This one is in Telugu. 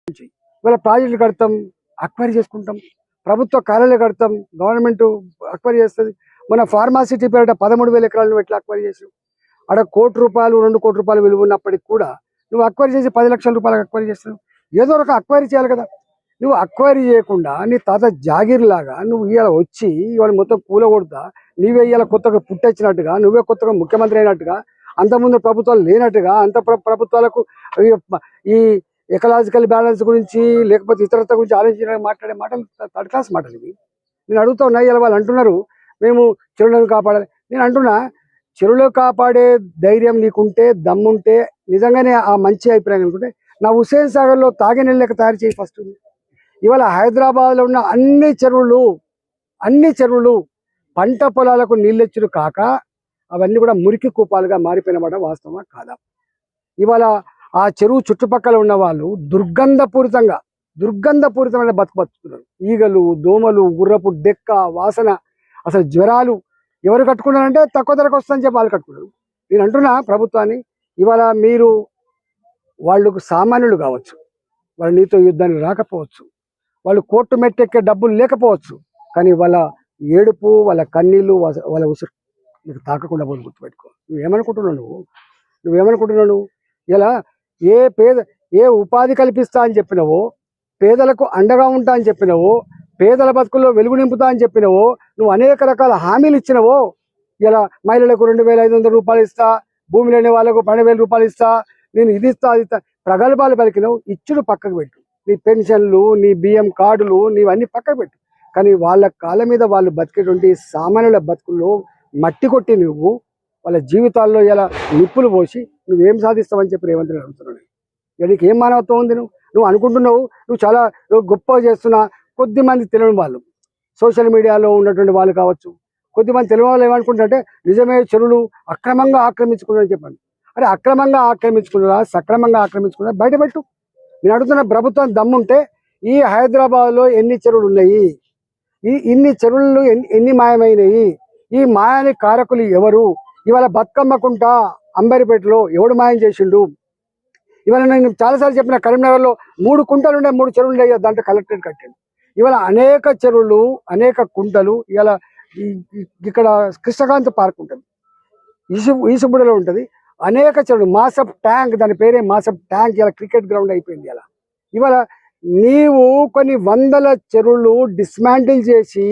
ఇవాళ ప్రాజెక్టులు కడతాం, అక్వైరీ చేసుకుంటాం, ప్రభుత్వ కార్యాలయాలు కడతాం, గవర్నమెంట్ అక్వైరీ చేస్తుంది. మన ఫార్మాసిటీ పేరిట 13,000 ఎకరాలను ఎట్లా అక్వైరీ చేసావు? అక్కడ ₹1 2 కోట్ల రూపాయలు విలువ ఉన్నప్పటికి కూడా నువ్వు అక్వైరీ చేసి 10 లక్షల రూపాయలకు అక్వైరీ చేస్తున్నావు. ఏదో ఒక అక్వైరీ చేయాలి కదా. నువ్వు అక్వైరీ చేయకుండా నీ తాత జాగీర్ లాగా నువ్వు ఇవాళ వచ్చి ఇవాళ మొత్తం కూలగొడతా, నువ్వే ఇవాళ కొత్తగా పుట్టొచ్చినట్టుగా, నువ్వే కొత్తగా ముఖ్యమంత్రి అయినట్టుగా, అంతకుముందు ప్రభుత్వాలు లేనట్టుగా, ప్రభుత్వాలకు ఈ ఎకలాజికల్ బ్యాలెన్స్ గురించి లేకపోతే ఇతరత్వ గురించి ఆలోచించడానికి మాట్లాడే మాటలు థర్డ్ క్లాస్ మాటలు ఇవి. నేను అడుగుతా ఉన్నా, ఇలా వాళ్ళు అంటున్నారు మేము చెరువులను కాపాడాలి. నేను అంటున్నా, చెరువులు కాపాడే ధైర్యం నీకుంటే, దమ్ముంటే, నిజంగానే ఆ మంచి అభిప్రాయం అనుకుంటే నా హుస్సేన్ సాగర్లో తాగే నీళ్ళు లెక్క తయారు చేసి ఫస్ట్. ఇవాళ హైదరాబాద్లో ఉన్న అన్ని చెరువులు పంట పొలాలకు నీళ్ళెచ్చుడు కాక అవన్నీ కూడా మురికి కూపాలుగా మారిపోయినమాట వాస్తవమా కాదా? ఇవాళ ఆ చెరువు చుట్టుపక్కల ఉన్న వాళ్ళు దుర్గంధపూరితమైన బతుకుతున్నారు. ఈగలు, దోమలు, గుర్రపు డెక్క వాసన, అసలు జ్వరాలు. ఎవరు కట్టుకున్నారంటే తక్కువ ధరకు వస్తుందని చెప్పి వాళ్ళు కట్టుకున్నారు. నేను అంటున్నా ప్రభుత్వాన్ని, ఇవాళ మీరు వాళ్ళకు సామాన్యులు కావచ్చు, వాళ్ళు నీతో యుద్ధానికి రాకపోవచ్చు, వాళ్ళు కోర్టు మెట్టెక్కే డబ్బులు లేకపోవచ్చు, కానీ వాళ్ళ ఏడుపు, వాళ్ళ కన్నీళ్ళు, వాళ్ళ ఉసురు నీకు తాకకుండా పోదు. గుర్తుపెట్టుకో. నువ్వేమనుకుంటున్నావు? ఇలా ఏ ఉపాధి కల్పిస్తా అని చెప్పినవో, పేదలకు అండగా ఉంటా అని చెప్పినవో, పేదల బతుకుల్లో వెలుగు నింపుతా అని చెప్పినవో, నువ్వు అనేక రకాల హామీలు ఇచ్చినవో, ఇలా మహిళలకు 2,500 రూపాయలు ఇస్తా, భూమి లేని వాళ్ళకు 12,000 రూపాయలు ఇస్తా, నేను ఇది ఇస్తా అది ఇస్తా, ప్రగల్భాలు పలికినవు. ఇచ్చుడు పక్కకు పెట్టు. నీ పెన్షన్లు, నీ బియ్యం కార్డులు, నీవన్నీ పక్కకు పెట్టు. కానీ వాళ్ళ కాళ్ళ మీద వాళ్ళు బతికేటువంటి సామాన్యుల బతుకుల్లో మట్టి కొట్టి నువ్వు వాళ్ళ జీవితాల్లో ఇలా నిప్పులు పోసి నువ్వేం సాధిస్తావని చెప్పి రేవంత్ రెడ్డి అడుగుతున్నాడు. నీకు ఏం మానవత్వం ఉంది? నువ్వు అనుకుంటున్నావు నువ్వు చాలా గొప్పగా చేస్తున్నా. కొద్దిమంది తెలియని వాళ్ళు, సోషల్ మీడియాలో ఉన్నటువంటి వాళ్ళు కావచ్చు, కొద్దిమంది తెలియని వాళ్ళు ఏమనుకుంటారంటే నిజమే చెరువులు అక్రమంగా ఆక్రమించుకున్నారని చెప్పాను. అరే అక్రమంగా ఆక్రమించుకున్నారా, సక్రమంగా ఆక్రమించుకున్నారా బయటపెట్టు. నేను అడుగుతున్న ప్రభుత్వం దమ్ముంటే ఈ హైదరాబాద్లో ఎన్ని చెరువులు ఉన్నాయి, ఇన్ని చెరువులు ఎన్ని మాయమైనవి, ఈ మాయానికి కారకులు ఎవరు? ఇవాళ బతుకమ్మకుంట అంబరిపేటలో ఎవడు మాయం చేసిండు? ఇవాళ నేను చాలాసార్లు చెప్పిన, కరీంనగర్లో 3 కుంటలు ఉండే 3 చెరువులు ఉండే, దాంట్లో కలెక్టరేట్ కట్టాను. ఇవాళ అనేక చెరువులు, అనేక కుంటలు. ఇవాళ ఇక్కడ కృష్ణకాంత్ పార్క్ ఉంటుంది, ఈసుబుడలో ఉంటుంది, అనేక చెరువులు. మాసప్ ట్యాంక్, దాని పేరే మాసప్ ట్యాంక్, ఇలా క్రికెట్ గ్రౌండ్ అయిపోయింది. ఇవాళ నీవు కొన్ని వందల చెరువులు డిస్మాంటిల్ చేసి